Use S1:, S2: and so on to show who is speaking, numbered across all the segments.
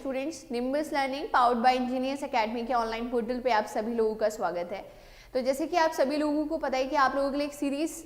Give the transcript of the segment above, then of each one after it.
S1: Students, nimbus learning powered by engineers academy के online portal पे आप सभी लोगों का स्वागत है। तो जैसे कि आप सभी लोगों को पता है कि आप लोगों के लिए एक सीरीज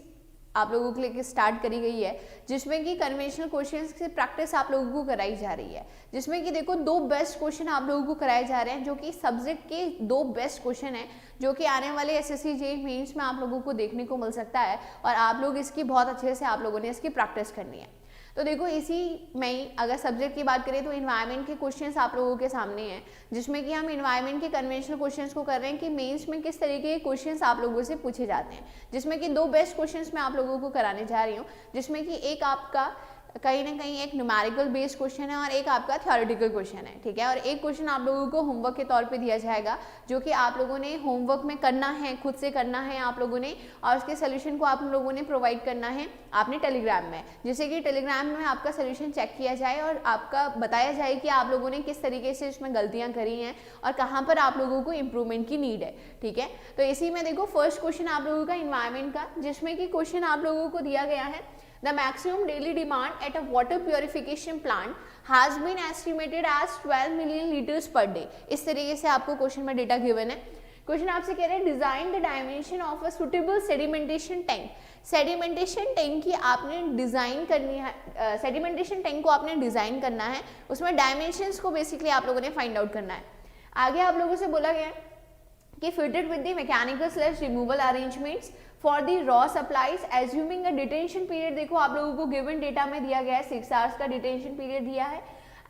S1: आप लोगों के लिए स्टार्ट करी गई है, जिसमें कि कन्वेंशनल क्वेश्चंस की प्रैक्टिस आप लोगों को कराई जा रही है, जिसमें कि देखो 2 बेस्ट क्वेश्चन आप लोगों को कराए जा रहे हैं, जो कि सब्जेक्ट के 2 बेस्ट क्वेश्चन हैं, जो कि आने वाले एसएससी जेईई मेंस में आप लोगों को देखने को मिल सकता है और आप लोग इसकी बहुत अच्छे से आप लोगों ने इसकी प्रैक्टिस करनी है। तो देखो इसी में ही अगर सब्जेक्ट की बात करें तो इन्वायरमेंट के क्वेश्चंस आप लोगों के सामने हैं, जिसमें कि हम इन्वायरमेंट के कन्वेंशनल क्वेश्चंस को कर रहे हैं कि मेंस में किस तरीके के क्वेश्चंस आप लोगों से पूछे जाते हैं, जिसमें कि 2 बेस्ट क्वेश्चंस मैं आप लोगों को कराने जा रही हूँ, जिसमें कि एक आपका कहीं ना कहीं एक न्यूमेरिकल बेस्ड क्वेश्चन है और एक आपका थ्योरेटिकल क्वेश्चन है, ठीक है। और एक क्वेश्चन आप लोगों को होमवर्क के तौर पे दिया जाएगा, जो कि आप लोगों ने होमवर्क में करना है, खुद से करना है आप लोगों ने, और उसके सोल्यूशन को आप लोगों ने प्रोवाइड करना है आपने टेलीग्राम में, जिससे कि टेलीग्राम में आपका सोल्यूशन चेक किया जाए और आपका बताया जाए कि आप लोगों ने किस तरीके से इसमें गलतियां करी हैं और कहाँ पर आप लोगों को इम्प्रूवमेंट की नीड है, ठीक है। तो इसी में देखो फर्स्ट क्वेश्चन आप लोगों का इन्वायरमेंट का, जिसमें कि क्वेश्चन आप लोगों को दिया गया है, The maximum daily demand at a water purification plant has been estimated as 12 million liters per day। इस तरीके से आपको क्वेश्चन में डेटा गिवन है। क्वेश्चन आपसे कह रहे हैं design the dimension of a suitable sedimentation tank. Sedimentation tank की आपने डिजाइन करनी है, सेडिमेंटेशन टैंक को आपने डिजाइन करना है, उसमें डायमेंशंस को बेसिकली आप लोगों ने फाइंड आउट करना है। आगे आप लोगों से बोला गया है कि fitted with the mechanical / removal arrangements for the raw supplies assuming a detention period. देखो आप लोगों को गिवन डेटा में दिया गया है 6 आवर्स का डिटेंशन पीरियड दिया है,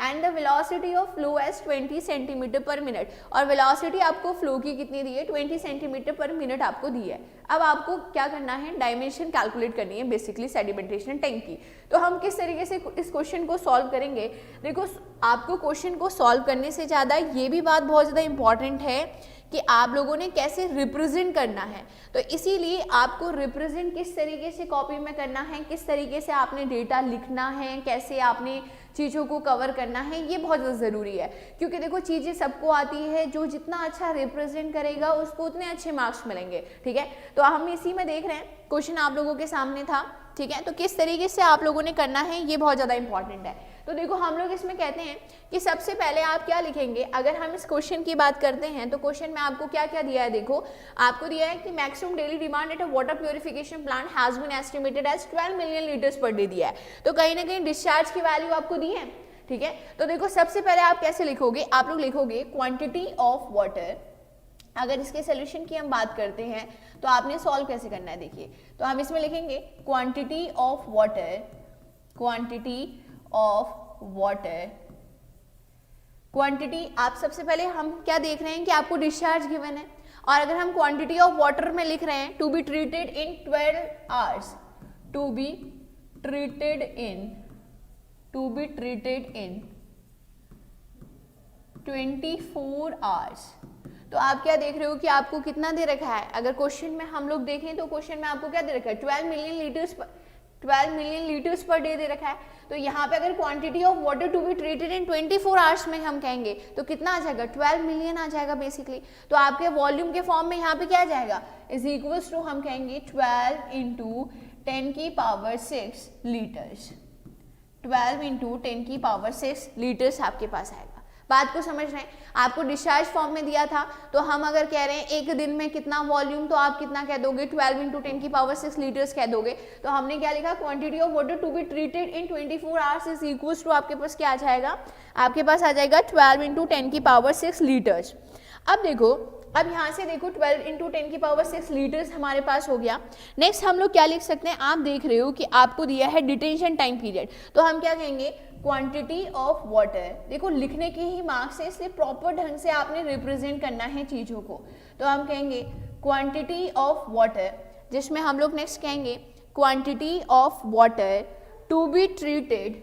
S1: and the velocity of flow as 20 centimetre per minute, और वेलोसिटी आपको फ्लो की कितनी दी है, 20 सेंटीमीटर पर मिनट आपको दी है। अब आपको क्या करना है, डायमेंशन कैलकुलेट करनी है बेसिकली सेडिमेंटेशन टैंक की। तो हम किस तरीके से इस क्वेश्चन को सॉल्व करेंगे, देखो आपको क्वेश्चन को सॉल्व करने से ज़्यादा ये भी बात बहुत ज़्यादा इंपॉर्टेंट है कि आप लोगों ने कैसे रिप्रेजेंट करना है। तो इसीलिए आपको रिप्रेजेंट किस तरीके से कॉपी में करना है, किस तरीके से आपने डेटा लिखना है, कैसे आपने चीज़ों को कवर करना है, ये बहुत ज़्यादा ज़रूरी है। क्योंकि देखो चीज़ें सबको आती है, जो जितना अच्छा रिप्रेजेंट करेगा उसको उतने अच्छे मार्क्स मिलेंगे, ठीक है। तो हम इसी में देख रहे हैं, क्वेश्चन आप लोगों के सामने था, ठीक है। तो किस तरीके से आप लोगों ने करना है ये बहुत ज़्यादा इंपॉर्टेंट है। तो देखो हम लोग इसमें कहते हैं कि सबसे पहले आप क्या लिखेंगे, अगर हम इस क्वेश्चन की बात करते हैं तो क्वेश्चन में आपको क्या क्या दिया है, देखो आपको दिया है कि maximum daily demand at a water purification plant has been estimated as 12 million litres per day दिया है। तो कहीं ना कहीं डिस्चार्ज की वैल्यू आपको दी है, ठीक है। तो देखो सबसे पहले आप कैसे लिखोगे, आप लोग लिखोगे क्वांटिटी ऑफ वाटर। अगर इसके सोल्यूशन की हम बात करते हैं तो आपने सॉल्व कैसे करना है, देखिए तो हम इसमें लिखेंगे quantity of water, quantity of water, quantity आप सबसे पहले हम क्या देख रहे हैं कि आपको डिस्चार्ज गिवन है, और अगर हम क्वांटिटी ऑफ वाटर में लिख रहे हैं to be treated in 12 hours, to be treated in 24 hours, तो आप क्या देख रहे हो कि आपको कितना दे रखा है। अगर क्वेश्चन में हम लोग देखें तो क्वेश्चन में आपको क्या दे रखा है, 12 मिलियन लीटर्स पर डे दे रखा है। तो यहाँ पे अगर quantity of water to be treated in 24 hours में हम कहेंगे तो कितना आ जाएगा, 12 मिलियन आ जाएगा बेसिकली। तो आपके वॉल्यूम के फॉर्म में यहाँ पे क्या आ जाएगा, इज इक्वल्स टू हम कहेंगे 12 इंटू 10 की पावर 6 लीटर्स, 12 इंटू 10 की पावर 6 लीटर्स आपके पास आएगा। बात को समझ रहे हैं, आपको डिस्चार्ज फॉर्म में दिया था, तो हम अगर कह रहे हैं एक दिन में कितना वॉल्यूम, तो आप कितना कह दोगे, 12 इंटू 10 की पावर 6 लीटर्स कह दोगे। तो हमने क्या लिखा, quantity of water to be treated in 24 hours is equals to आपके पास क्या आ जाएगा, आपके पास आ जाएगा 12 इंटू 10 की पावर 6 लीटर्स। अब देखो, अब यहाँ से देखो 12 इंटू 10 की पावर 6 लीटर्स हमारे पास हो गया। नेक्स्ट हम लोग क्या लिख सकते हैं, आप देख रहे हो कि आपको दिया है डिटेंशन टाइम पीरियड, तो हम क्या कहेंगे, क्वांटिटी ऑफ वाटर। देखो लिखने के ही मार्क्स है, इसलिए प्रॉपर ढंग से आपने रिप्रेजेंट करना है चीज़ों को। तो हम कहेंगे क्वांटिटी ऑफ वाटर, जिसमें हम लोग नेक्स्ट कहेंगे quantity of water to be treated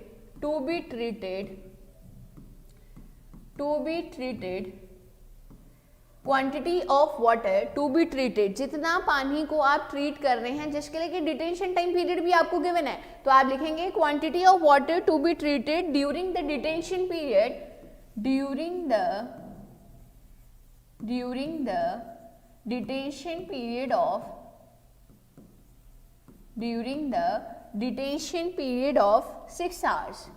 S1: quantity of water to be treated, जितना पानी को आप ट्रीट कर रहे हैं, जिसके लिए कि डिटेंशन टाइम पीरियड भी आपको गिवन है, तो आप लिखेंगे quantity of water to be treated during the detention period, during the detention period of 6 hours,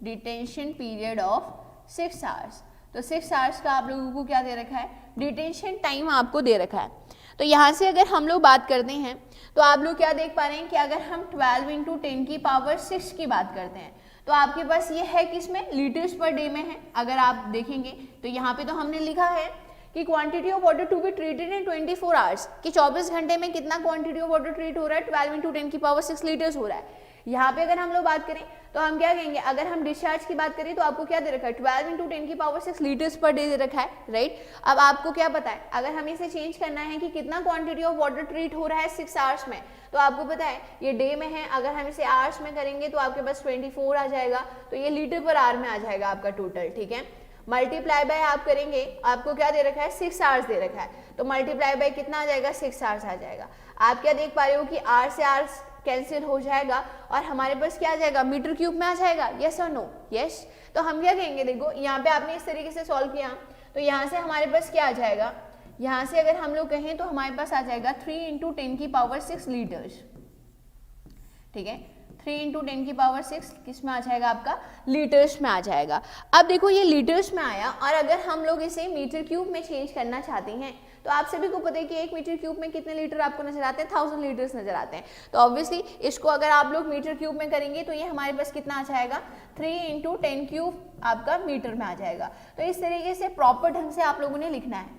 S1: detention period of 6 hours. तो 6 आवर्स का आप लोगों को क्या दे रखा है, डिटेंशन टाइम आपको दे रखा है। तो यहाँ से अगर हम लोग बात करते हैं तो आप लोग क्या देख पा रहे हैं कि अगर हम 12 इंटू 10 की पावर 6 की बात करते हैं तो आपके पास ये है किसमें, लीटर्स पर डे में है। अगर आप देखेंगे तो यहाँ पे तो हमने लिखा है कि quantity of water to be treated in 24 hours, कि 24 घंटे में कितना क्वांटिटी ऑफ वाटर ट्रीट हो रहा है, 12 इंटू 10 की पावर 6 लीटर्स हो रहा है। यहाँ पे अगर हम लोग बात करें तो हम क्या कहेंगे, अगर हम डिस्चार्ज की बात करें तो आपको क्या दे रखा है, 12 इंटू 10 की पावर 6 लीटर्स पर डे दे रखा है, राइट। अब आपको क्या पता है, अगर हमें इसे चेंज करना है कि कितना क्वांटिटी ऑफ वाटर ट्रीट हो रहा है 6 आवर्स में, तो आपको पता है ये डे में है, अगर हम इसे आवर्स में करेंगे तो आपके पास 24 आ जाएगा, तो ये लीटर पर आवर में आ जाएगा आपका टोटल, ठीक है। मल्टीप्लाई बाय आप करेंगे, आपको क्या दे रखा है, 6 आवर्स दे रखा है, तो मल्टीप्लाई बाय कितना आ जाएगा, 6 आवर्स आ जाएगा। आप क्या देख पा रहे हो कि आर से आवर्स कैंसिल हो जाएगा और हमारे पास क्या आ जाएगा, मीटर क्यूब में आ जाएगा, यस और नो, यस। तो हम क्या कहेंगे, देखो यहाँ पे आपने इस तरीके से सॉल्व किया तो यहाँ से हमारे पास क्या आ जाएगा, यहाँ से अगर हम लोग कहें तो हमारे पास आ जाएगा 3 इंटू 10 की पावर 6 लीटर्स, ठीक है। 3 इंटू 10 की पावर 6 किस में आ जाएगा, आपका लीटर्स में आ जाएगा। अब देखो ये लीटर्स में आया और अगर हम लोग इसे मीटर क्यूब में चेंज करना चाहते हैं तो आप सभी को पता है कि 1 मीटर क्यूब में कितने लीटर आपको नजर आते हैं, 1000 लीटर्स नजर आते हैं। तो ऑब्वियसली इसको अगर आप लोग मीटर क्यूब में करेंगे तो ये हमारे पास कितना आ जाएगा, 3 इंटू 10 क्यूब आपका मीटर में आ जाएगा। तो इस तरीके से प्रॉपर ढंग से आप लोगों ने लिखना है।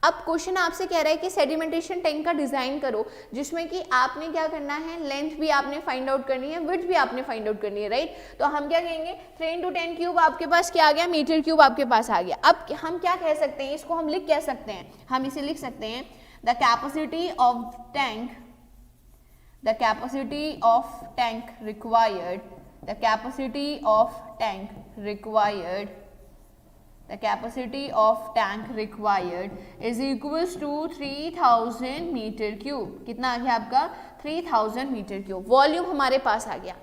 S1: अब क्वेश्चन आपसे कह रहा है कि सेडिमेंटेशन टैंक का डिजाइन करो जिसमें कि आपने क्या करना है, लेंथ भी आपने फाइंड आउट करनी है, विड्थ भी आपने फाइंड आउट करनी है, राइट। तो हम क्या कहेंगे, 3 इंटू 10 क्यूब आपके पास क्या आ गया, मीटर क्यूब आपके पास आ गया। अब हम क्या कह सकते हैं, इसको हम लिख कह सकते हैं, हम इसे लिख सकते हैं the capacity of tank, the capacity of tank required, the capacity of tank required, the capacity of tank required is equals to 3000 metre cube. कितना आ गया आपका, 3000 मीटर क्यूब वॉल्यूम हमारे पास आ गया।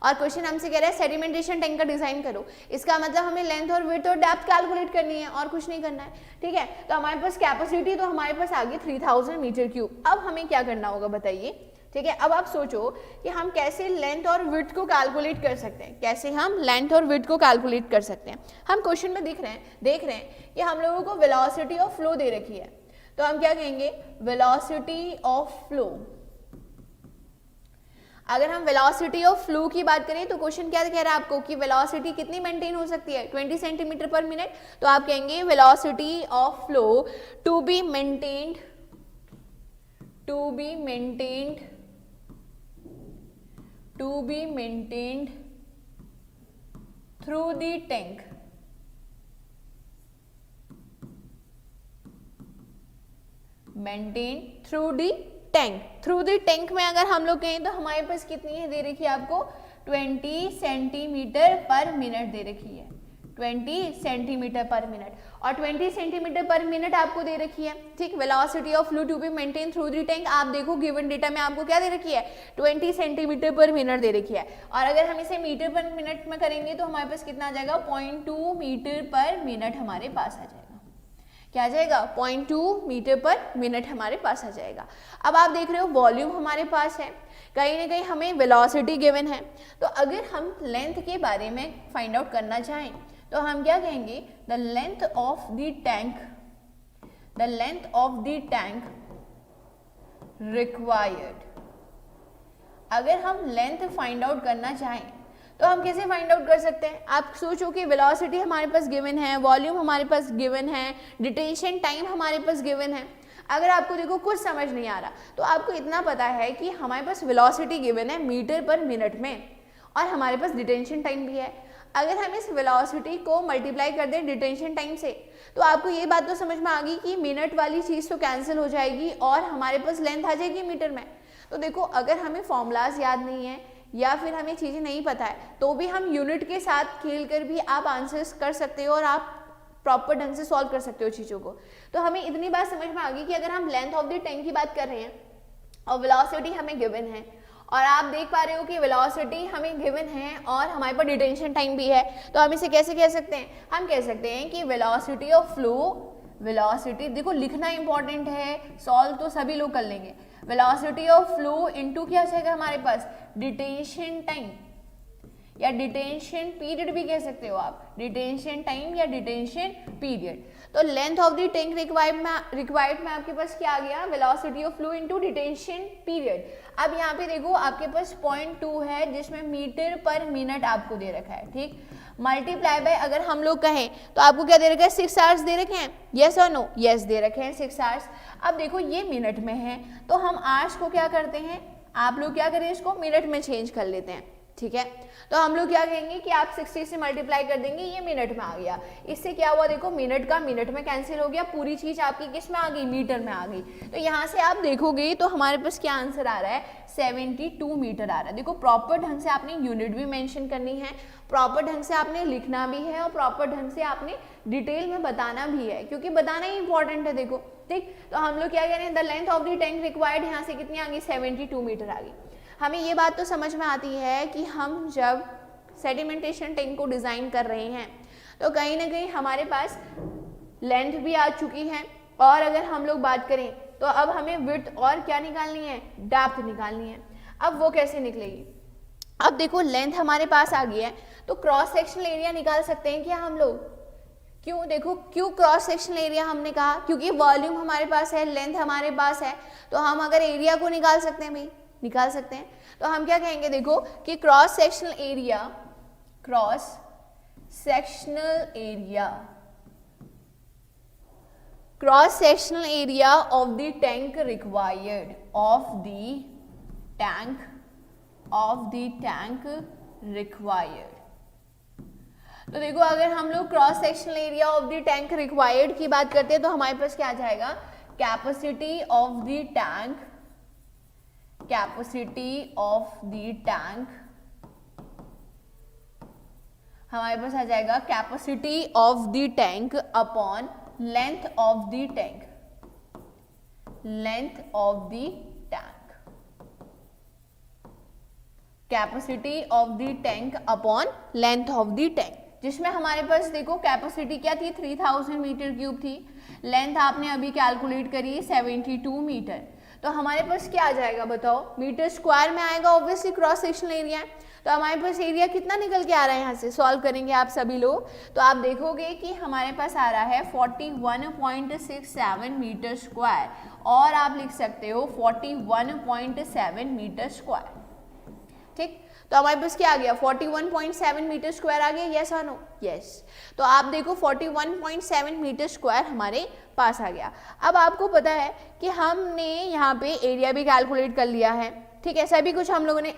S1: और क्वेश्चन हमसे कह रहा है सेडिमेंटेशन टैंक का डिजाइन करो, इसका मतलब हमें लेंथ और विड्थ और डेप्थ कैलकुलेट करनी है और कुछ नहीं करना है, ठीक है। तो हमारे पास कैपेसिटी तो हमारे पास आ गई 3000 मीटर क्यूब। अब हमें क्या करना होगा बताइए, ठीक है। अब आप सोचो कि हम कैसे लेंथ और विड्थ को कैलकुलेट कर सकते हैं, कैसे हम लेंथ और विड्थ को कैलकुलेट कर सकते हैं। हम क्वेश्चन में देख रहे हैं कि हम लोगों को वेलोसिटी ऑफ फ्लो दे रखी है, तो हम क्या कहेंगे, वेलोसिटी ऑफ फ्लो। अगर हम वेलोसिटी ऑफ फ्लो की बात करें तो क्वेश्चन क्या कह रहा है आपको कि वेलोसिटी कितनी मेंटेन हो सकती है, 20 सेंटीमीटर पर मिनट। तो आप कहेंगे velocity of flow to be maintained through the tank, through the tank में अगर हम लोग कहें तो हमारे पास कितनी है दे रखी है आपको, 20 सेंटीमीटर पर मिनट दे रखी है, 20 सेंटीमीटर पर मिनट, और 20 सेंटीमीटर पर मिनट आपको दे रखी है, ठीक। Velocity of flow to be maintained through the tank, आप देखो गिवन डेटा में आपको क्या दे रखी है, 20 सेंटीमीटर पर मिनट दे रखी है। और अगर हम इसे मीटर पर मिनट में करेंगे तो हमारे पास कितना आ जाएगा, 0.2 मीटर पर मिनट हमारे पास आ जाएगा। क्या आ जाएगा, 0.2 मीटर पर मिनट हमारे पास आ जाएगा। अब आप देख रहे हो वॉल्यूम हमारे पास है, कहीं ना कहीं हमें वेलोसिटी गिवन है, तो अगर हम लेंथ के बारे में फाइंड आउट करना चाहें तो हम क्या कहेंगे, the length of the tank required. अगर हम लेंथ फाइंड आउट करना चाहें तो हम कैसे फाइंड आउट कर सकते हैं, आप सोचो कि वेलोसिटी हमारे पास गिवन है, वॉल्यूम हमारे पास गिवन है, डिटेंशन टाइम हमारे पास गिवन है। अगर आपको देखो कुछ समझ नहीं आ रहा तो आपको इतना पता है कि हमारे पास वेलोसिटी गिवन है मीटर पर मिनट में और हमारे पास डिटेंशन टाइम भी है। अगर हम इस वेलोसिटी को मल्टीप्लाई कर दें डिटेंशन टाइम से तो आपको ये बात तो समझ में आ गई कि मिनट वाली चीज़ तो कैंसिल हो जाएगी और हमारे पास लेंथ आ जाएगी मीटर में। तो देखो अगर हमें फॉर्मूलाज याद नहीं है या फिर हमें चीज़ें नहीं पता है तो भी हम यूनिट के साथ खेल कर भी आप आंसर्स कर सकते हो और आप प्रॉपर ढंग से सॉल्व कर सकते हो चीज़ों को। तो हमें इतनी बात समझ में आ गई कि अगर हम लेंथ ऑफ द टैंक की बात कर रहे हैं और वेलोसिटी हमें गिवन है और आप देख पा रहे हो कि वेलोसिटी हमें गिवन है और हमारे पास डिटेंशन टाइम भी है, तो हम इसे कैसे कह सकते हैं, हम कह सकते हैं कि वेलोसिटी ऑफ फ्लो, वेलोसिटी देखो लिखना इंपॉर्टेंट है, सॉल्व तो सभी लोग कर लेंगे। वेलोसिटी ऑफ फ्लो इनटू क्या जाएगा हमारे पास, डिटेंशन टाइम। या डिटेंशन पीरियड भी कह सकते हो आप, डिटेंशन टाइम या डिटेंशन पीरियड। तो length of the tank required में आपके पास क्या आ गया, velocity of flow into detention period. अब यहाँ पे देखो आपके पास 0.2 है जिसमें मीटर पर मिनट आपको दे रखा है, ठीक, मल्टीप्लाई बाय अगर हम लोग कहें तो आपको क्या दे रखा है, 6 आवर्स दे रखे हैं, यस और नो, यस दे रखे हैं 6 आवर्स। अब देखो ये मिनट में है तो हम आवर्स को क्या करते हैं, आप लोग क्या करें, इसको मिनट में चेंज कर लेते हैं, ठीक है। तो हम लोग क्या कहेंगे कि आप 60 से मल्टीप्लाई कर देंगे, ये मिनट में आ गया। इससे क्या हुआ, देखो मिनट का मिनट में कैंसिल हो गया, पूरी चीज आपकी किस में आ गई, मीटर में आ गई। तो यहाँ से आप देखोगे तो हमारे पास क्या आंसर आ रहा है, 72 मीटर आ रहा है। देखो प्रॉपर ढंग से आपने यूनिट भी मेंशन करनी है, प्रॉपर ढंग से आपने लिखना भी है और प्रॉपर ढंग से आपने डिटेल में बताना भी है, क्योंकि बताना ही इंपॉर्टेंट है। देखो ठीक, तो हम लोग क्या कह रहे हैं, the length of the tank required यहाँ से कितनी आ गई, 72 मीटर आ गई। हमें ये बात तो समझ में आती है कि हम जब सेडिमेंटेशन टैंक को डिज़ाइन कर रहे हैं तो कहीं ना कहीं हमारे पास लेंथ भी आ चुकी है, और अगर हम लोग बात करें तो अब हमें विड्थ और क्या निकालनी है, डेप्थ निकालनी है। अब वो कैसे निकलेगी, अब देखो लेंथ हमारे पास आ गई है तो क्रॉस सेक्शनल एरिया निकाल सकते हैं क्या हम लोग, क्यों, देखो क्यों क्रॉस सेक्शनल एरिया हमने कहा, क्योंकि वॉल्यूम हमारे पास है, लेंथ हमारे पास है, तो हम अगर एरिया को निकाल सकते हैं भाई, निकाल सकते हैं। तो हम क्या कहेंगे, देखो कि cross sectional area, cross sectional area, cross sectional area of the tank required, of the tank required. तो देखो अगर हम लोग cross sectional area of the tank required की बात करते हैं तो हमारे पास क्या आ जाएगा, capacity of the tank, capacity of the tank, हमारे पास आ जाएगा capacity of the tank upon length of the tank, length of the tank, capacity of the tank upon length of the tank, जिसमें हमारे पास देखो कैपेसिटी क्या थी, 3000 metre cube थी, length आपने अभी कैलकुलेट करी 72 मीटर। तो हमारे पास क्या आ जाएगा बताओ, मीटर स्क्वायर में आएगा, ऑब्वियसली क्रॉस सेक्शनल एरिया है, तो हमारे पास एरिया कितना निकल के आ रहा है, यहाँ से सॉल्व करेंगे आप सभी लोग तो आप देखोगे कि हमारे पास आ रहा है 41.67 मीटर स्क्वायर, और आप लिख सकते हो 41.7 मीटर स्क्वायर, ठीक। तो हमारे पास क्या आ गया, 41.7 मीटर स्क्वायर आ गया, यस और नो, यस। तो आप देखो 41.7 मीटर स्क्वायर हमारे पास आ गया। अब आपको पता है कि हमने यहाँ पे एरिया भी कैलकुलेट कर लिया है, ठीक है, सभी कुछ हम लोगों ने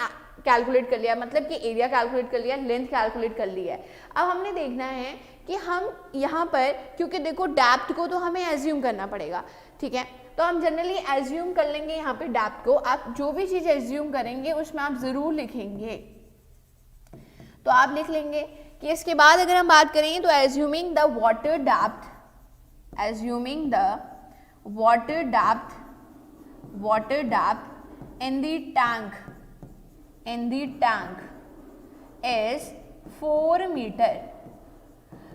S1: कैलकुलेट कर लिया, मतलब कि एरिया कैलकुलेट कर लिया, लेंथ कैलकुलेट कर लिया है। अब हमने देखना है कि हम यहाँ पर, क्योंकि देखो डेप्थ को तो हमें एज्यूम करना पड़ेगा, ठीक है, तो हम जनरली एज्यूम कर लेंगे यहाँ पे डेप्थ को। आप जो भी चीज़ एज्यूम करेंगे उसमें आप ज़रूर लिखेंगे, तो आप लिख लेंगे कि इसके बाद अगर हम बात करें तो assuming the water depth, assuming the water depth in the tank is 4 metre.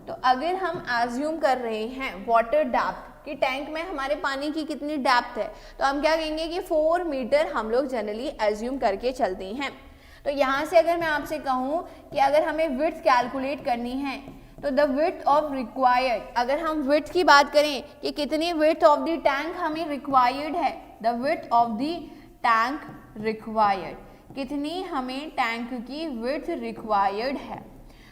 S1: तो अगर हम एज्यूम कर रहे हैं वाटर डेप्थ कि टैंक में हमारे पानी की कितनी डेप्थ है, तो हम क्या कहेंगे कि 4 मीटर हम लोग जनरली एज्यूम करके चलते हैं। तो यहाँ से अगर मैं आपसे कहूँ कि अगर हमें विड्थ कैलकुलेट करनी है तो द विड्थ ऑफ रिक्वायर्ड, अगर हम विड्थ की बात करें कि कितनी विड्थ ऑफ द टैंक हमें रिक्वायर्ड है, the width of the tank required, कितनी हमें टैंक की विड्थ रिक्वायर्ड है।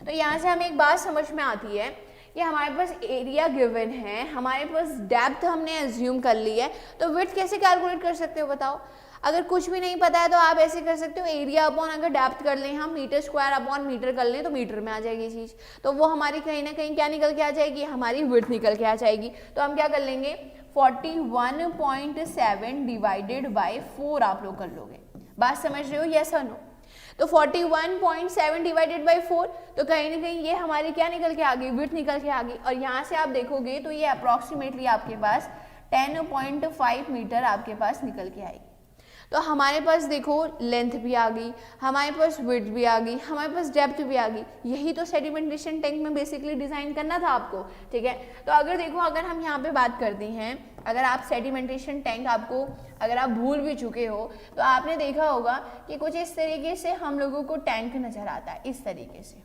S1: तो यहाँ से हमें एक बात समझ में आती है कि हमारे पास एरिया गिवन है, हमारे पास डेप्थ हमने एज्यूम कर ली है, तो विड्थ कैसे कैलकुलेट कर सकते हो बताओ। अगर कुछ भी नहीं पता है तो आप ऐसे कर सकते हो, एरिया अपॉन अगर डेप्थ कर लें हम, मीटर स्क्वायर अपॉन मीटर कर लें तो मीटर में आ जाएगी चीज़, तो वो हमारी कहीं ना कहीं क्या निकल के आ जाएगी, हमारी विड्थ निकल के आ जाएगी। तो हम क्या कर लेंगे, 41.7 डिवाइडेड बाय 4 आप लोग कर लोगे, बात समझ रहे हो, यस और नो। तो 41.7 डिवाइडेड बाय 4, तो कहीं ना कहीं ये हमारी क्या निकल के आ गई, विड्थ निकल के आ गई, और यहाँ से आप देखोगे तो ये अप्रॉक्सीमेटली आपके पास 10.5 मीटर आपके पास निकल के आएगी। तो हमारे पास देखो लेंथ भी आ गई, हमारे पास विड्थ भी आ गई, हमारे पास डेप्थ भी आ गई। यही तो सेडिमेंटेशन टैंक में बेसिकली डिज़ाइन करना था आपको, ठीक है। तो अगर देखो, अगर हम यहाँ पे बात करते हैं, अगर आप सेडिमेंटेशन टैंक आपको अगर आप भूल भी चुके हो तो आपने देखा होगा कि कुछ इस तरीके से हम लोगों को टैंक नज़र आता है, इस तरीके से,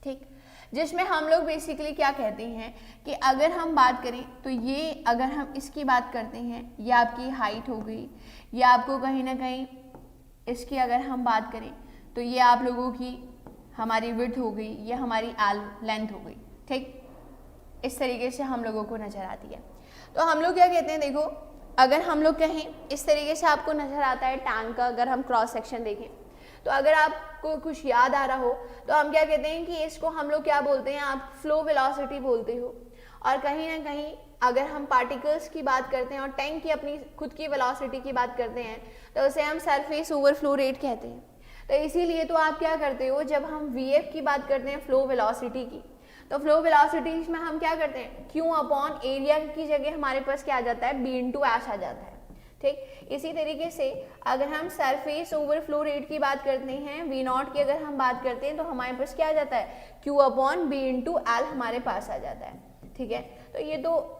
S1: ठीक, जिसमें हम लोग बेसिकली क्या कहते हैं कि अगर हम बात करें तो ये, अगर हम इसकी बात करते हैं, ये आपकी हाइट हो गई, या आपको कहीं ना कहीं इसकी अगर हम बात करें तो ये आप लोगों की हमारी विड्थ हो गई, ये हमारी लेंथ हो गई, ठीक, इस तरीके से हम लोगों को नज़र आती है। तो हम लोग क्या कहते हैं, देखो अगर हम लोग कहें इस तरीके से आपको नज़र आता है टैंक का, अगर हम क्रॉस सेक्शन देखें तो अगर आपको कुछ याद आ रहा हो तो हम क्या कहते हैं कि इसको हम लोग क्या बोलते हैं, आप फ्लो वेलोसिटी बोलते हो। और कहीं ना कहीं अगर हम पार्टिकल्स की बात करते हैं और टैंक की अपनी खुद की वेलोसिटी की बात करते हैं तो उसे हम सरफेस ओवरफ्लो रेट कहते हैं। तो इसीलिए तो आप क्या करते हो, जब हम VF की बात करते हैं फ्लो वेलोसिटी की, तो फ्लो वेलोसिटी में हम क्या करते हैं, Q अपॉन एरिया की जगह हमारे पास क्या आ जाता है, B इंटू एच आ जाता है, ठीक। इसी तरीके से अगर हम सरफेस ओवरफ्लो रेट की बात करते हैं, V0 की अगर हम बात करते हैं तो हमारे पास क्या आ जाता है, Q upon B into L हमारे पास आ जाता है, ठीक है। तो ये तो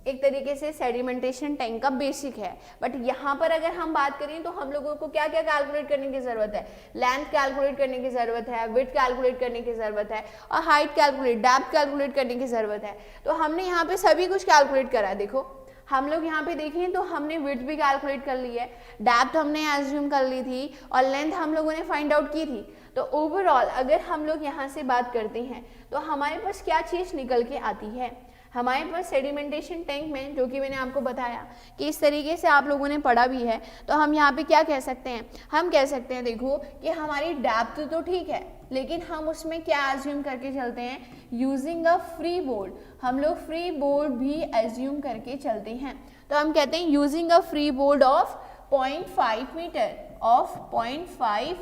S1: एक तरीके से सेडिमेंटेशन टैंक का बेसिक है। बट यहाँ पर अगर हम बात करें तो हम लोगों को क्या क्या कैलकुलेट करने की ज़रूरत है, लेंथ कैलकुलेट करने की ज़रूरत है, विड्थ कैलकुलेट करने की ज़रूरत है, और हाइट कैलकुलेट, डेप्थ कैलकुलेट करने की ज़रूरत है। तो हमने यहाँ पे सभी कुछ कैलकुलेट करा है। देखो हम लोग यहाँ पे देखें तो हमने विड्थ भी कैलकुलेट कर ली है, डेप्थ हमने एज्यूम कर ली थी, और लेंथ हम लोगों ने फाइंड आउट की थी। तो ओवरऑल अगर हम लोग यहाँ से बात करते हैं तो हमारे पास क्या चीज़ निकल के आती है, हमारे पास सेडिमेंटेशन टैंक में, जो कि मैंने आपको बताया कि इस तरीके से आप लोगों ने पढ़ा भी है, तो हम यहाँ पे क्या कह सकते हैं, हम कह सकते हैं देखो कि हमारी डेप्थ तो ठीक है, लेकिन हम उसमें क्या एज्यूम करके चलते हैं, यूजिंग अ फ्री बोर्ड, हम लोग फ्री बोर्ड भी एज्यूम करके चलते हैं। तो हम कहते हैं using a free board of 0.5 metre, of 0.5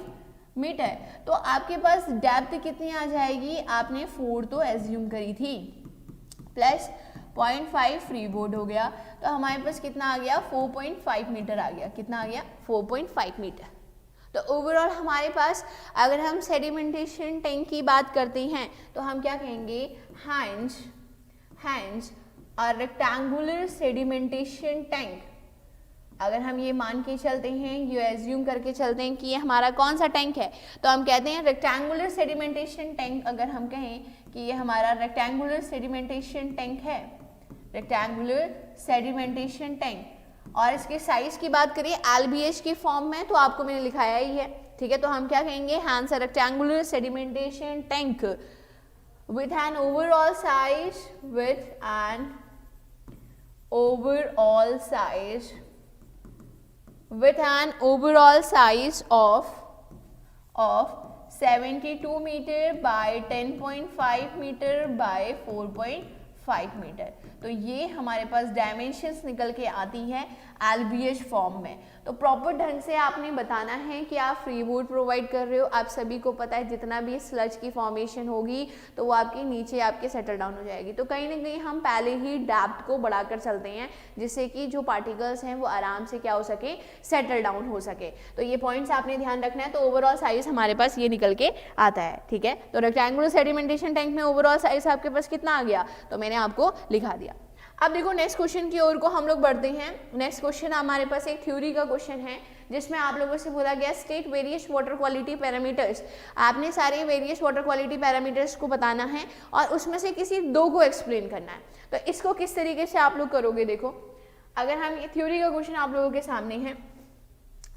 S1: metre. तो आपके पास डेप्थ कितनी आ जाएगी, आपने 4 तो एज्यूम करी थी, प्लस 0.5 फ्री बोर्ड हो गया, तो हमारे पास कितना आ गया, 4.5 मीटर आ गया। कितना आ गया, 4.5 मीटर। तो ओवरऑल हमारे पास अगर हम सेडिमेंटेशन टैंक की बात करते हैं तो हम क्या कहेंगे, हैंज और रेक्टेंगुलर सेडिमेंटेशन टैंक। अगर हम ये मान के चलते हैं, ये एज्यूम करके चलते हैं कि ये हमारा कौन सा टैंक है, तो हम कहते हैं रेक्टेंगुलर सेडिमेंटेशन टैंक। अगर हम कहें कि ये हमारा रेक्टेंगुलर सेडिमेंटेशन टैंक है, रेक्टेंगुलर सेडिमेंटेशन टैंक, और इसके साइज की बात करें LBH के फॉर्म में, तो आपको मैंने लिखाया ही है, ठीक है। तो हम क्या कहेंगे, hence a rectangular sedimentation tank with an overall size, with an overall size of 72 meter by 10.5 meter by 4.5 metre. तो ये हमारे पास डायमेंशंस निकल के आती है LBH फॉर्म में। तो प्रॉपर ढंग से आपने बताना है कि आप फ्री बोर्ड प्रोवाइड कर रहे हो। आप सभी को पता है जितना भी स्लज की फॉर्मेशन होगी तो वो आपके नीचे आपके सेटल डाउन हो जाएगी। तो कहीं ना कहीं हम पहले ही डेप्थ को बढ़ाकर चलते हैं जिससे कि जो पार्टिकल्स हैं वो आराम से क्या हो सके, सेटल डाउन हो सके। तो ये पॉइंट्स आपने ध्यान रखना है। तो ओवरऑल साइज हमारे पास ये निकल के आता है, ठीक है। तो रेक्टेंगुलर सेडिमेंटेशन टैंक में ओवरऑल साइज आपके पास कितना आ गया, तो मैंने आपको लिखा दिया। अब देखो नेक्स्ट क्वेश्चन की ओर को हम लोग बढ़ते हैं। नेक्स्ट क्वेश्चन हमारे पास एक थ्योरी का क्वेश्चन है जिसमें आप लोगों से बोला गया state various water quality parameters. आपने सारे वेरियस वाटर क्वालिटी पैरामीटर्स को बताना है और उसमें से किसी दो को एक्सप्लेन करना है। तो इसको किस तरीके से आप लोग करोगे, देखो अगर हम ये थ्योरी का क्वेश्चन आप लोगों के सामने है,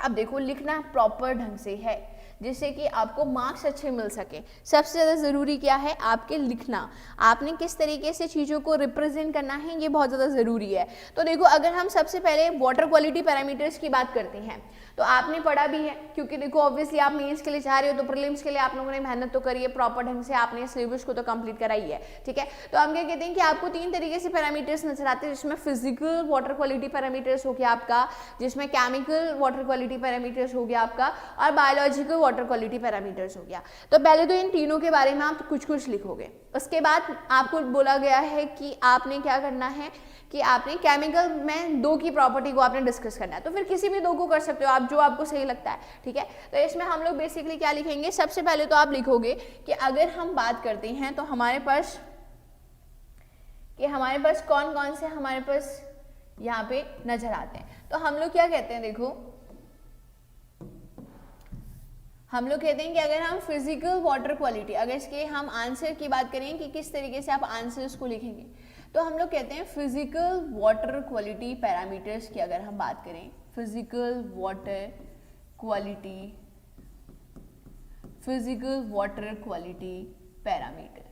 S1: अब देखो लिखना प्रॉपर ढंग से है जिससे कि आपको मार्क्स अच्छे मिल सके। सबसे ज़्यादा ज़रूरी क्या है, आपके लिखना, आपने किस तरीके से चीज़ों को रिप्रेजेंट करना है, ये बहुत ज़्यादा ज़रूरी है। तो देखो अगर हम सबसे पहले वाटर क्वालिटी पैरामीटर्स की बात करते हैं तो आपने पढ़ा भी है, क्योंकि देखो ऑब्वियसली आप मेंस के लिए जा रहे हो तो प्रीलिम्स के लिए आप लोगों ने मेहनत तो करी है, प्रॉपर ढंग से आपने सिलेबस को तो कंप्लीट कराई है, ठीक है। तो हम क्या कहते हैं कि आपको तीन तरीके से पैरामीटर्स नजर आते हैं, जिसमें फिजिकल वाटर क्वालिटी पैरामीटर्स हो गया आपका, जिसमें केमिकल वाटर क्वालिटी पैरामीटर्स हो गया आपका, और बायोलॉजिकल वाटर क्वालिटी पैरामीटर्स हो गया। तो पहले तो इन तीनों के बारे में आप कुछ कुछ लिखोगे। उसके बाद आपको बोला गया है कि आपने क्या करना है कि आपने केमिकल में दो की प्रॉपर्टी को आपने डिस्कस करना है। तो फिर किसी भी दो को कर सकते हो आप, जो आपको सही लगता है, ठीक है। तो इसमें हम लोग बेसिकली क्या लिखेंगे, सबसे पहले तो आप लिखोगे कि अगर हम बात करते हैं तो हमारे पास कौन कौन से हमारे पास यहाँ पे नजर आते हैं। तो हम लोग क्या कहते हैं, देखो हम लोग कहते हैं कि अगर हम फिजिकल वाटर क्वालिटी, अगर इसके हम आंसर की बात करें कि किस तरीके से आप आंसर्स को लिखेंगे, तो हम लोग कहते हैं फिजिकल वाटर क्वालिटी पैरामीटर्स की अगर हम बात करें, फिजिकल वाटर क्वालिटी पैरामीटर।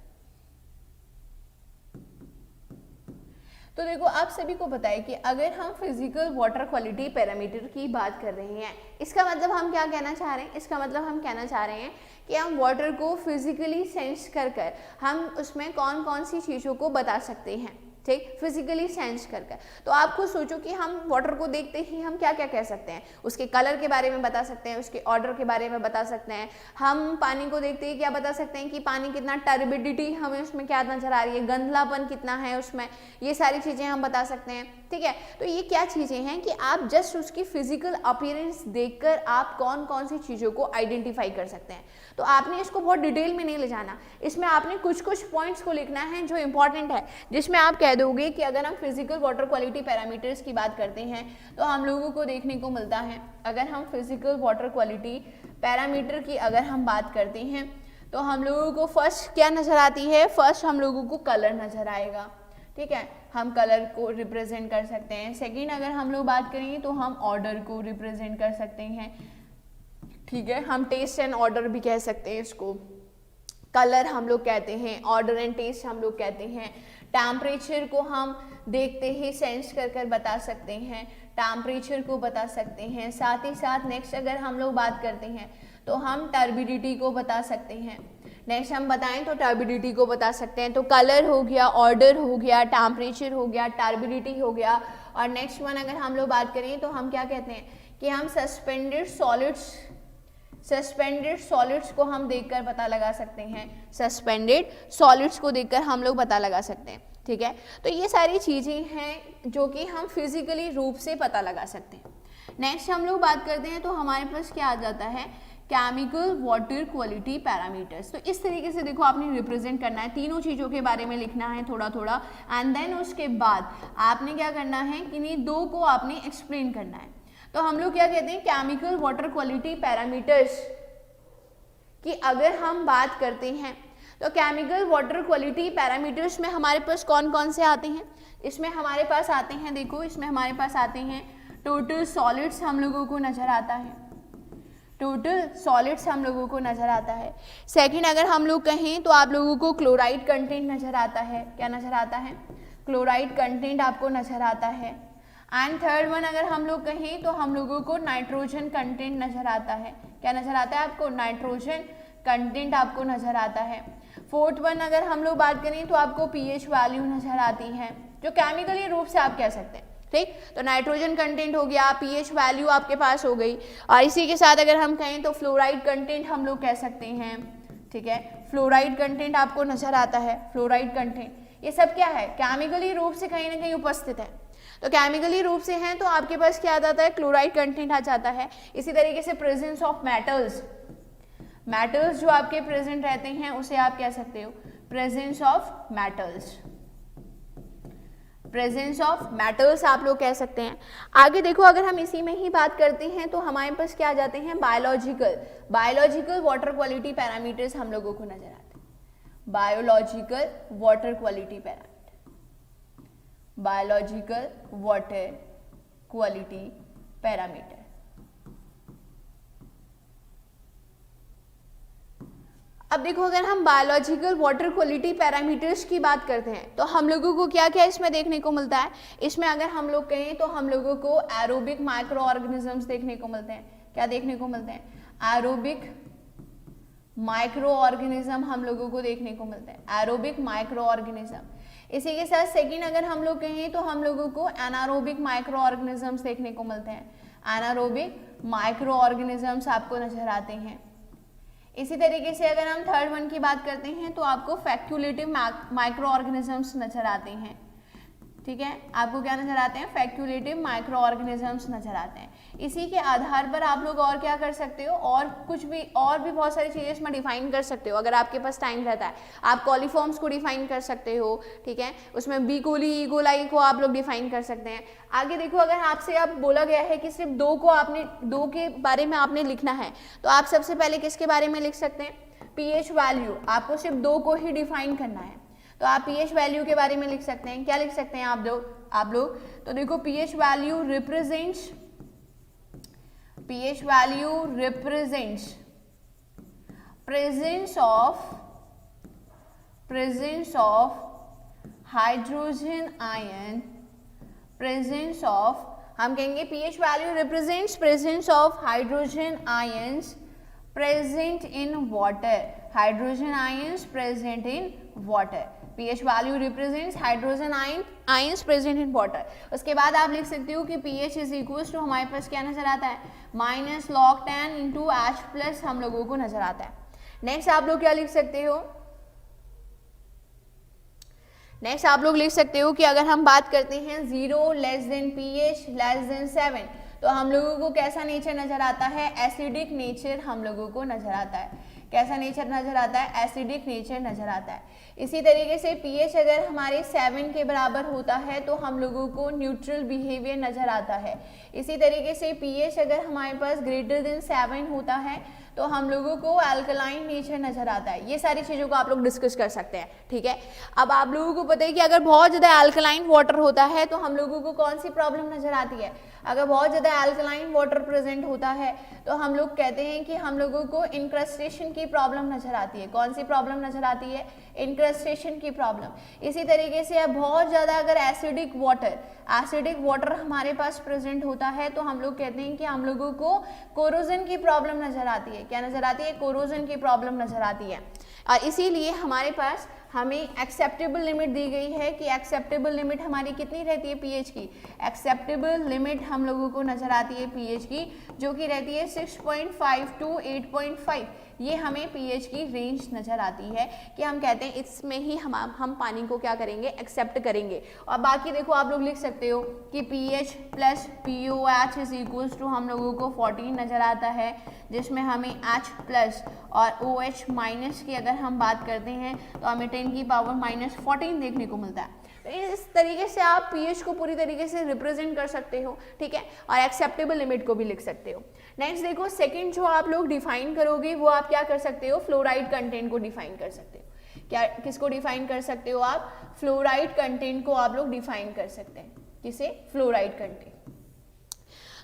S1: तो देखो आप सभी को पता है कि अगर हम फिजिकल वाटर क्वालिटी पैरामीटर की बात कर रहे हैं, इसका मतलब हम क्या कहना चाह रहे हैं, इसका मतलब हम कहना चाह रहे हैं कि हम वाटर को फिजिकली सेंस कर हम उसमें कौन कौन सी चीज़ों को बता सकते हैं, ठीक, फिजिकली सेंस कर। तो आप खुद सोचो कि हम वाटर को देखते ही हम क्या क्या कह सकते हैं, उसके कलर के बारे में बता सकते हैं, उसके ऑर्डर के बारे में बता सकते हैं। हम पानी को देखते ही क्या बता सकते हैं कि पानी कितना टर्बिडिटी हमें उसमें क्या नजर आ रही है, गंधलापन कितना है उसमें, ये सारी चीज़ें हम बता सकते हैं, ठीक है। तो ये क्या चीज़ें हैं कि आप जस्ट उसकी फिजिकल अपीयरेंस देखकर आप कौन कौन सी चीज़ों को आइडेंटिफाई कर सकते हैं। तो आपने इसको बहुत डिटेल में नहीं ले जाना, इसमें आपने कुछ कुछ पॉइंट्स को लिखना है जो इंपॉर्टेंट है, जिसमें आप कह दोगे कि अगर हम फिजिकल वाटर क्वालिटी पैरामीटर्स की बात करते हैं तो हम लोगों को देखने को मिलता है, अगर हम फिजिकल वाटर क्वालिटी पैरामीटर की अगर हम बात करते हैं तो हम लोगों को फर्स्ट क्या नज़र आती है, फर्स्ट हम लोगों को कलर नज़र आएगा, ठीक है, हम कलर को रिप्रेजेंट कर सकते हैं। सेकंड अगर हम लोग बात करें तो हम ऑर्डर को रिप्रेजेंट कर सकते हैं, ठीक है, हम टेस्ट एंड ऑर्डर भी कह सकते हैं इसको, कलर हम लोग कहते हैं, ऑर्डर एंड टेस्ट हम लोग कहते हैं। टेम्परेचर को हम देखते ही सेंस कर बता सकते हैं, टेम्परेचर को बता सकते हैं। साथ ही साथ नेक्स्ट अगर हम लोग बात करते हैं तो हम टर्बिडिटी को बता सकते हैं, नेक्स्ट हम बताएं तो टर्बिडिटी को बता सकते हैं। तो कलर हो गया, ऑर्डर हो गया, टेम्परेचर हो गया, टर्बिडिटी हो गया। और नेक्स्ट वन अगर हम लोग बात करें तो हम क्या कहते हैं कि हम सस्पेंडेड सॉलिड्स को हम देखकर पता लगा सकते हैं, सस्पेंडेड सॉलिड्स को देखकर हम लोग पता लगा सकते हैं, ठीक है। तो ये सारी चीज़ें हैं जो कि हम फिजिकली रूप से पता लगा सकते हैं। नेक्स्ट हम लोग बात करते हैं तो हमारे पास क्या आ जाता है, केमिकल वाटर क्वालिटी पैरामीटर्स। तो इस तरीके से देखो आपने रिप्रेजेंट करना है, तीनों चीज़ों के बारे में लिखना है थोड़ा थोड़ा, एंड देन उसके बाद आपने क्या करना है कि इन्हीं दो को आपने एक्सप्लेन करना है। तो हम लोग क्या कहते हैं, केमिकल वाटर क्वालिटी पैरामीटर्स की अगर हम बात करते हैं तो केमिकल वाटर क्वालिटी पैरामीटर्स में हमारे पास कौन कौन से आते हैं, इसमें हमारे पास आते हैं, देखो इसमें हमारे पास आते हैं टोटल सॉलिड्स हम लोगों को नज़र आता है, टोटल सॉलिड्स हम लोगों को नज़र आता है। सेकंड अगर हम लोग कहें तो आप लोगों को क्लोराइड कंटेंट नज़र आता है, क्या नज़र आता है, क्लोराइड कंटेंट आपको नज़र आता है। एंड थर्ड वन अगर हम लोग कहें तो हम लोगों को नाइट्रोजन कंटेंट नज़र आता है, क्या नज़र आता है आपको, नाइट्रोजन कंटेंट आपको नज़र आता है। फोर्थ वन अगर हम लोग बात करें तो आपको पीएच वैल्यू नज़र आती है, जो केमिकली रूप से आप कह सकते हैं, ठीक। तो नाइट्रोजन कंटेंट हो गया, पीएच वैल्यू आपके पास हो गई, और इसी के साथ अगर हम कहें तो फ्लोराइड कंटेंट हम लोग कह सकते हैं, ठीक है, फ्लोराइड कंटेंट आपको नज़र आता है, फ्लोराइड कंटेंट। ये सब क्या है, केमिकली रूप से कहीं ना कहीं उपस्थित है। तो केमिकली रूप से हैं तो आपके पास क्या आ जाता है, क्लोराइड कंटेंट आ जाता है। इसी तरीके से प्रेजेंस ऑफ मेटल्स जो आपके प्रेजेंट रहते हैं उसे आप कह सकते हो प्रेजेंस ऑफ मेटल्स आप लोग कह सकते हैं। आगे देखो अगर हम इसी में ही बात करते हैं तो हमारे पास क्या आ जाते हैं, बायोलॉजिकल वाटर क्वालिटी पैरामीटर्स हम लोगों को नजर आते हैं, बायोलॉजिकल वाटर क्वालिटी पैरामीटर। अब देखो अगर हम बायोलॉजिकल वाटर क्वालिटी पैरामीटर्स की बात करते हैं तो हम लोगों को क्या क्या इसमें देखने को मिलता है, इसमें अगर हम लोग कहें तो हम लोगों को एरोबिक माइक्रो ऑर्गेनिजम्स देखने को मिलते हैं, क्या देखने को मिलते हैं, एरोबिक माइक्रो ऑर्गेनिज्म हम लोगों को देखने को मिलते हैं, एरोबिक माइक्रो ऑर्गेनिज्म। इसी के साथ सेकंड अगर हम लोग कहें तो हम लोगों को एनारोबिक माइक्रो ऑर्गेनिजम्स देखने को मिलते हैं, एनारोबिक माइक्रो ऑर्गेनिजम्स आपको नजर आते हैं, इसी तरीके से अगर हम थर्ड वन की बात करते हैं तो आपको फैक्यूलेटिव माइक्रो ऑर्गेनिजम्स नजर आते हैं, ठीक है, आपको क्या नजर आते हैं, फैक्यूलेटिव माइक्रो ऑर्गेनिजम्स नजर आते हैं। इसी के आधार पर आप लोग और क्या कर सकते हो, और कुछ भी, और भी बहुत सारी चीजें इसमें डिफाइन कर सकते हो अगर आपके पास टाइम रहता है। आप कॉलीफॉर्म्स को डिफाइन कर सकते हो, ठीक है, उसमें बी कोली ई कोलाई को आप लोग डिफाइन कर सकते हैं। आगे देखो, अगर आपसे अब बोला गया है कि सिर्फ दो को आपने, दो के बारे में आपने लिखना है, तो आप सबसे पहले किसके बारे में लिख सकते हैं, पीएच वैल्यू। आपको सिर्फ दो को ही डिफाइन करना है, तो आप पीएच वैल्यू के बारे में लिख सकते हैं। क्या लिख सकते हैं आप लोग, तो देखो pH value represents presence of hydrogen ion, presence of, हम कहेंगे pH value represents presence of hydrogen ions present in water, hydrogen ions present in water. pH value represents hydrogen ions present in water. उसके बाद आप लिख सकते हो कि pH is equals to, हमारे पास क्या नजर आता है, minus log 10 into H plus हम लोगों को नजर आता है। नेक्स्ट आप लोग क्या लिख सकते हो, नेक्स्ट आप लोग लिख सकते हो कि अगर हम बात करते हैं 0 less than pH less than 7, तो हम लोगों को कैसा नेचर नजर आता है, एसिडिक नेचर हम लोगों को नजर आता है। कैसा नेचर नजर आता है, एसिडिक नेचर नजर आता है। इसी तरीके से pH अगर हमारे 7 के बराबर होता है तो हम लोगों को न्यूट्रल बिहेवियर नजर आता है। इसी तरीके से pH अगर हमारे पास ग्रेटर देन 7 होता है तो हम लोगों को अल्कलाइन नेचर नजर आता है। ये सारी चीज़ों को आप लोग डिस्कस कर सकते हैं, ठीक है। अब आप लोगों को पता है कि अगर बहुत ज़्यादा अल्कलाइन वाटर होता है तो हम लोगों को कौन सी प्रॉब्लम नजर आती है, अगर बहुत ज़्यादा अल्कलाइन वाटर प्रेजेंट होता है तो हम लोग कहते हैं कि हम लोगों को इंक्रस्टेशन की प्रॉब्लम नजर आती है। कौन सी प्रॉब्लम नजर आती है, इंक्रस्टेशन की प्रॉब्लम। इसी तरीके से अब बहुत ज़्यादा अगर एसिडिक वाटर हमारे पास प्रेजेंट होता है तो हम लोग कहते हैं कि हम लोगों को कोरोजन की प्रॉब्लम नजर आती है। क्या नजर आती है, कोरोजन की प्रॉब्लम नजर आती है। और इसीलिए हमारे पास हमें एक्सेप्टेबल लिमिट दी गई है कि एक्सेप्टेबल लिमिट हमारी कितनी रहती है पीएच की, एक्सेप्टेबल लिमिट हम लोगों को नजर आती है पीएच की, जो कि रहती है 6.5 टू 8.5। ये हमें पीएच की रेंज नजर आती है कि हम कहते हैं इसमें ही हम पानी को क्या करेंगे, एक्सेप्ट करेंगे। और बाकी देखो आप लोग लिख सकते हो कि pH plus POH is equals to हम लोगों को 14 नजर आता है, जिसमें हमें H प्लस और OH माइनस की अगर हम बात करते हैं तो हमें 10 की पावर माइनस 14 देखने को मिलता है। तो इस तरीके से आप पीएच को पूरी तरीके से रिप्रेजेंट कर सकते हो, ठीक है, और एक्सेप्टेबल लिमिट को भी लिख सकते हो। नेक्स्ट देखो, सेकंड जो आप लोग डिफाइन करोगे वो आप क्या कर सकते हो, फ्लोराइड कंटेंट को डिफाइन कर सकते हो। क्या, किसको डिफाइन कर सकते हो आप, फ्लोराइड कंटेंट को आप लोग डिफाइन कर सकते हैं। किसे, फ्लोराइड कंटेंट।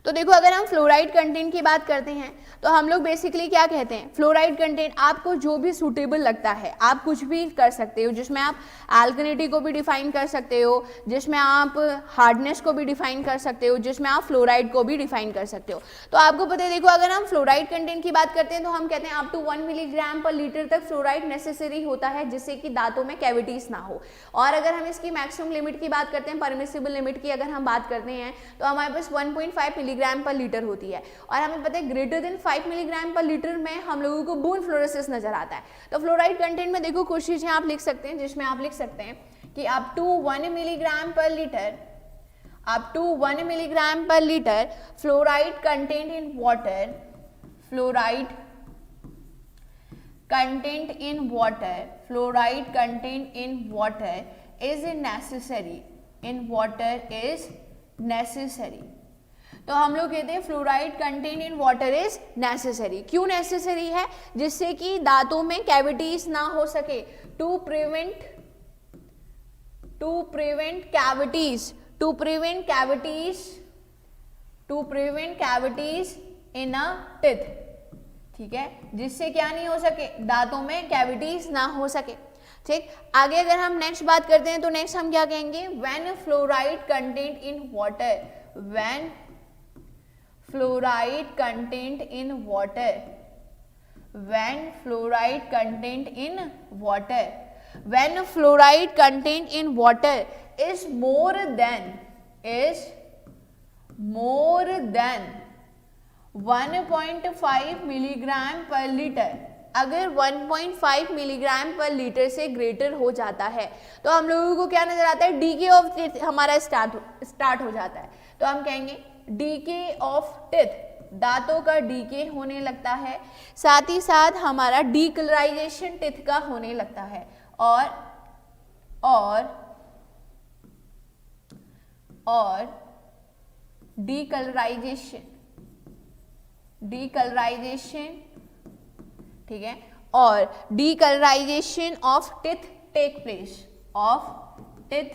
S1: तो देखो अगर हम फ्लोराइड कंटेंट की बात करते हैं तो हम लोग बेसिकली क्या कहते हैं, फ्लोराइड कंटेंट आपको जो भी सूटेबल लगता है आप कुछ भी कर सकते हो, जिसमें आप अल्कनिटी को भी डिफाइन कर सकते हो, जिसमें आप हार्डनेस को भी डिफाइन कर सकते हो, जिसमें आप फ्लोराइड को भी डिफाइन कर सकते हो। तो आपको पता है, देखो अगर हम फ्लोराइड कंटेंट की बात करते हैं तो हम कहते हैं up to 1 milligram per litre तक फ्लोराइड नेसेसरी होता है, जिससे कि दांतों में कैविटीज ना हो। और अगर हम इसकी मैक्सिमम लिमिट की बात करते हैं, परमिसिबल लिमिट की अगर हम बात करते हैं तो हमारे पास 1.5 मिलीग्राम पर लीटर होती है। और हमें पता है greater than 5 milligram per litre में हम लोगों को बून फ्लोरोसिस नजर आता है। तो फ्लोराइड कंटेंट में देखो कुछ चीजें आप लिख सकते हैं, जिसमें आप लिख सकते हैं कि up to 1 milligram per litre, up to 1 milligram per litre fluoride content in water, fluoride content in water, fluoride content in water is necessary, in water is necessary. तो हम लोग कहते हैं fluoride content in water is necessary. क्यों necessary है, जिससे कि दांतों में कैविटीज ना हो सके, to prevent cavities in a teeth, ठीक है, जिससे क्या नहीं हो सके, दांतों में कैविटीज ना हो सके। ठीक, आगे अगर हम नेक्स्ट बात करते हैं तो नेक्स्ट हम क्या कहेंगे, when fluoride content in water, when fluoride content in water, when fluoride content in water, when fluoride content in water is more than 1.5 milligram per liter, अगर 1.5 मिलीग्राम पर लीटर से greater हो जाता है तो हम लोगों को क्या नजर आता है, डीके ऑफ टिथ हमारा स्टार्ट हो जाता है। तो हम कहेंगे डीके ऑफ टिथ, दांतों का डीके होने लगता है, साथ ही साथ हमारा डीकलराइजेशन टिथ का होने लगता है। और डीकलराइजेशन, ठीक है, और decolorization of teeth take place, teeth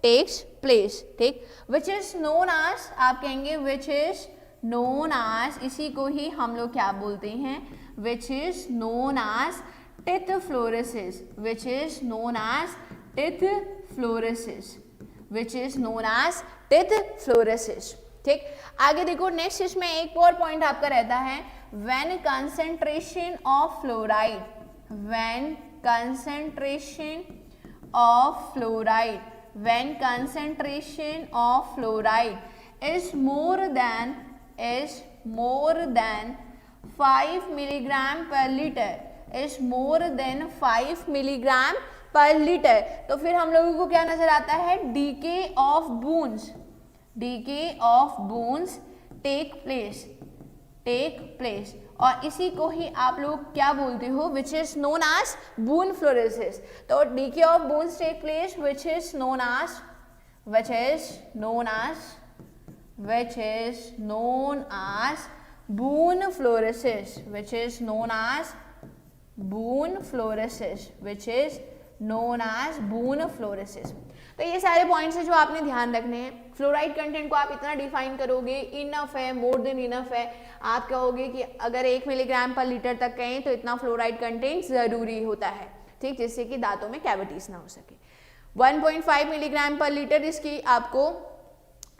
S1: takes place, ठीक, विच इज नोन आज, आप कहेंगे विच इज नोन आज, इसी को ही हम लोग क्या बोलते हैं, which is known as teeth fluorosis, ठीक। आगे देखो नेक्स्ट, इसमें एक और पॉइंट आपका रहता है, when concentration of fluoride is more than 5 milligram per liter, तो फिर हम लोगों को क्या नजर आता है, decay of bones take place, और इसी को ही आप लोग क्या बोलते हो, which is known as bone fluorosis. तो decay of bones take place which is known as boon fluorescence, तो ये सारे पॉइंट्स है जो आपने ध्यान रखने हैं। फ्लोराइड कंटेंट को आप इतना डिफाइन करोगे, इनफ है, मोर देन इनफ है। आप कहोगे कि अगर 1 मिलीग्राम पर लीटर तक कहें तो इतना फ्लोराइड कंटेंट जरूरी होता है, ठीक, जिससे कि दांतों में कैविटीज ना हो सके। 1.5 मिलीग्राम पर लीटर इसकी आपको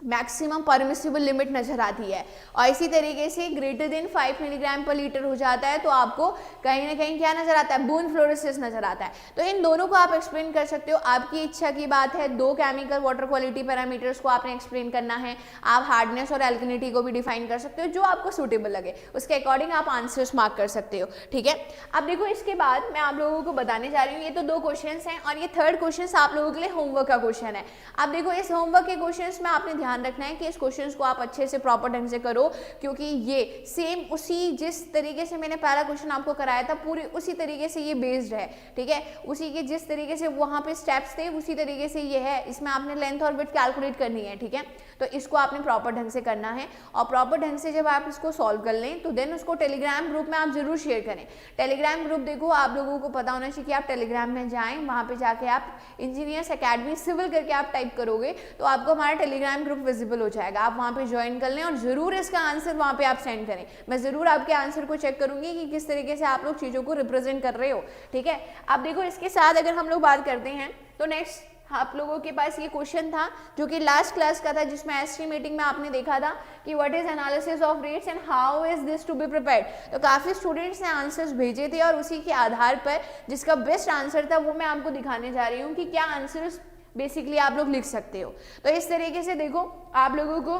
S1: मैक्सिमम परमिसिबल लिमिट नजर आती है, और इसी तरीके से greater than 5 milligram per litre हो जाता है तो आपको कहीं ना कहीं क्या नजर आता है, बोन फ्लोरेसिस नजर आता है। तो इन दोनों को आप एक्सप्लेन कर सकते हो, आपकी इच्छा की बात है। 2 केमिकल वाटर क्वालिटी पैरामीटर्स को आपने एक्सप्लेन करना है, आप हार्डनेस और एल्कनिटी को भी डिफाइन कर सकते हो, जो आपको सूटेबल लगे उसके अकॉर्डिंग आप आंसर्स मार्क कर सकते हो, ठीक है। अब देखो इसके बाद मैं आप लोगों को बताने जा रही हूँ, ये तो 2 क्वेश्चन हैं और ये थर्ड क्वेश्चन आप लोगों के लिए होमवर्क का क्वेश्चन है। अब देखो इस होमवर्क के क्वेश्चन में आपने ध्यान रखना है कि इस क्वेश्चंस को आप अच्छे से प्रॉपर ढंग से करो, क्योंकि ये सेम उसी जिस तरीके से मैंने पहला क्वेश्चन आपको कराया था पूरी उसी तरीके से ये बेस्ड है, ठीक है। उसी के जिस तरीके से वहां पे स्टेप्स थे उसी तरीके से ये है, इसमें आपने लेंथ और विड्थ कैलकुलेट करनी है, ठीक है। तो इसको आपने प्रॉपर ढंग से करना है, और प्रॉपर ढंग से जब आप इसको सॉल्व कर लें तो देन उसको टेलीग्राम ग्रुप में आप जरूर शेयर करें। टेलीग्राम ग्रुप देखो आप लोगों को पता होना चाहिए कि आप टेलीग्राम में जाएं, वहां पे जाके आप इंजीनियर्स एकेडमी सिविल करके आप टाइप करोगे तो आपको हमारा टेलीग्राम ग्रुप विजिबल हो जाएगा। आप वहां पे ज्वाइन कर लें और जरूर इसका आंसर वहां पे आप सेंड करें। मैं जरूर आपके आंसर को चेक करूंगी कि किस तरीके से आप लोग चीजों को रिप्रेजेंट कर रहे हो, ठीक है। अब देखो इसके साथ अगर हम लोग बात करते हैं तो नेक्स्ट आप लोगों के पास ये क्वेश्चन था जो कि लास्ट क्लास का था, जिसमें एस्टिमेटिंग में आपने देखा था कि what is analysis of rates and how is this to be prepared. तो काफी स्टूडेंट्स ने आंसर्स भेजे थे और उसी के आधार पर जिसका बेस्ट आंसर था वो मैं आपको दिखाने जा रही हूँ कि क्या आंसर्स बेसिकली आप लोग लिख सकते हो। तो इस तरीके से देखो आप लोगों को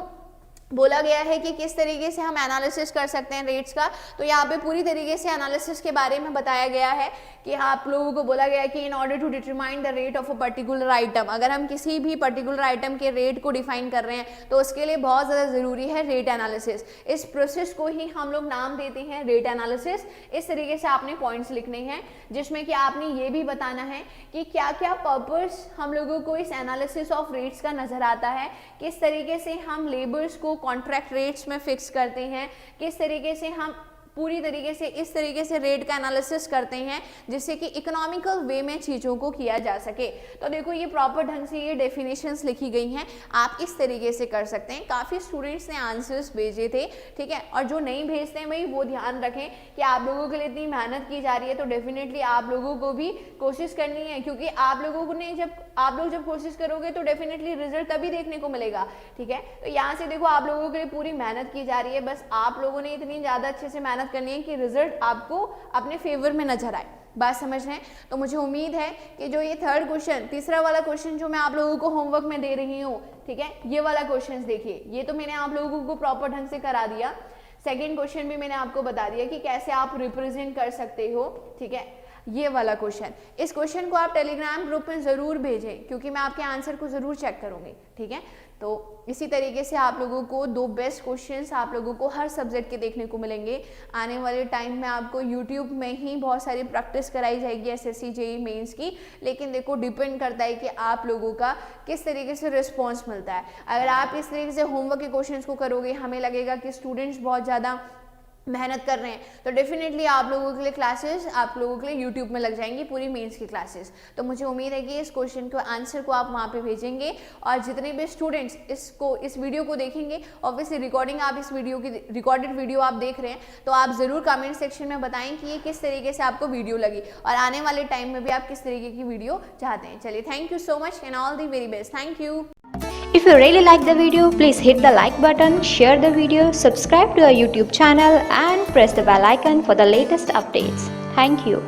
S1: बोला गया है कि किस तरीके से हम एनालिसिस कर सकते हैं रेट्स का। तो यहाँ पे पूरी तरीके से एनालिसिस के बारे में बताया गया है कि आप लोगों को बोला गया है कि in order to determine the rate of a particular item, अगर हम किसी भी पर्टिकुलर आइटम के रेट को डिफाइन कर रहे हैं तो उसके लिए बहुत ज़्यादा ज़रूरी है रेट एनालिसिस। इस प्रोसेस को ही हम लोग नाम देते हैं रेट एनालिसिस। इस तरीके से आपने पॉइंट्स लिखने हैं जिसमें कि आपने ये भी बताना है कि क्या क्या पर्पस हम लोगों को इस एनालिसिस ऑफ रेट्स का नज़र आता है, किस तरीके से हम लेबर्स को कॉन्ट्रैक्ट रेट्स में फिक्स करते हैं, किस तरीके से हम पूरी तरीके से इस तरीके से रेट का एनालिसिस करते हैं जिससे कि इकोनॉमिकल वे में चीज़ों को किया जा सके। तो देखो ये प्रॉपर ढंग से ये डेफिनेशंस लिखी गई हैं, आप इस तरीके से कर सकते हैं। काफ़ी स्टूडेंट्स ने आंसर्स भेजे थे, ठीक है, और जो नहीं भेजते हैं भाई वो ध्यान रखें कि आप लोगों के लिए इतनी मेहनत की जा रही है तो डेफिनेटली आप लोगों को भी कोशिश करनी है, क्योंकि आप लोगों ने जब आप लोग जब कोशिश करोगे तो डेफिनेटली रिजल्ट तभी देखने को मिलेगा, ठीक है। तो यहाँ से देखो आप लोगों के लिए पूरी मेहनत की जा रही है, बस आप लोगों ने इतनी ज़्यादा अच्छे से मेहनत करनी है कि रिजल्ट आपको अपने फेवर में नजर आए। बात समझ रहे हैं? तो मुझे उम्मीद है कि जो ये थर्ड क्वेश्चन, तीसरा वाला क्वेश्चन जो मैं आप लोगों को होमवर्क में दे रही हूँ, ठीक है, ये वाला क्वेश्चन देखिए, ये तो मैंने आप लोगों को प्रॉपर ढंग से करा दिया। सेकेंड क्वेश्चन भी मैंने आपको बता दिया कि कैसे आप रिप्रेजेंट कर सकते हो, ठीक है। ये वाला क्वेश्चन, इस क्वेश्चन को आप टेलीग्राम ग्रुप में ज़रूर भेजें क्योंकि मैं आपके आंसर को ज़रूर चेक करूँगी, ठीक है। तो इसी तरीके से आप लोगों को 2 बेस्ट क्वेश्चंस आप लोगों को हर सब्जेक्ट के देखने को मिलेंगे। आने वाले टाइम में आपको यूट्यूब में ही बहुत सारी प्रैक्टिस कराई जाएगी एसएससी जेईई मेंस की, लेकिन देखो डिपेंड करता है कि आप लोगों का किस तरीके से रिस्पॉन्स मिलता है। अगर आप इस तरीके से होमवर्क के क्वेश्चंस को करोगे, हमें लगेगा कि स्टूडेंट्स बहुत ज़्यादा मेहनत कर रहे हैं, तो डेफिनेटली आप लोगों के लिए क्लासेस, आप लोगों के लिए यूट्यूब में लग जाएंगी पूरी मेंस की क्लासेस। तो मुझे उम्मीद है कि इस क्वेश्चन को आंसर को आप वहाँ पे भेजेंगे और जितने भी स्टूडेंट्स इस वीडियो को देखेंगे, ऑब्वियसली रिकॉर्डिंग आप इस वीडियो की रिकॉर्डेड वीडियो आप देख रहे हैं, तो आप ज़रूर कमेंट सेक्शन में बताएं कि ये किस तरीके से आपको वीडियो लगी और आने वाले टाइम में भी आप किस तरीके की वीडियो चाहते हैं। चलिए, thank you so much and all the very best. Thank you.
S2: If you really like the video, please hit the like button, share the video, subscribe to our YouTube channel and press the bell icon for the latest updates. Thank you.